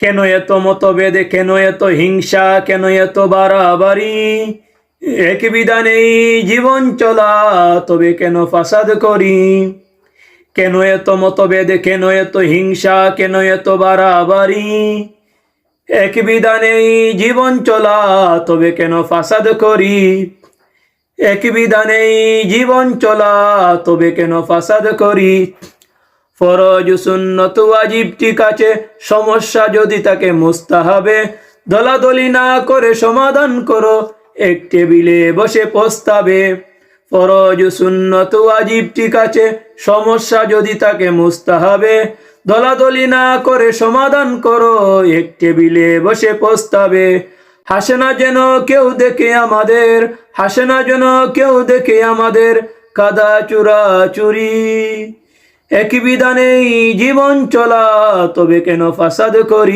কেন এত মতভেদ, কেন এত হিংসা, কেন এত বাড়াবাড়ি? এক বিধানেই জীবন চলা, তবে কেন ফাসাদ করি? কেন এত মতভেদ, কেন এত হিংসা, কেন এত বাড়াবাড়ি? এক বিধানেই জীবন চলা, তবে কেন ফাসাদ করি? এক বিধানেই জীবন চলা, তবে কেন ফাসাদ করি? ফরজ সুন্নত ওয়াজিব ঠিক আছে, সমস্যা যদি তাকে মুস্তাহাবে, দলাদলি না করে সমাধান করো, এক টেবিলে বসে পস্তাবে। ফরজ সুন্নত ওয়াজিব ঠিক আছে, সমস্যা যদি তাকে মুস্তাহাবে, দলাদলি না করে সমাধান করো, এক টেবিলে বসে পস্তাবে। হাসে না যেন কেউ দেখে আমাদের, হাসে না যেন কেউ দেখে আমাদের কাদা চুরা চুরি। এক বিধানেই জীবন চলা, তবে কেন ফাসাদ করি?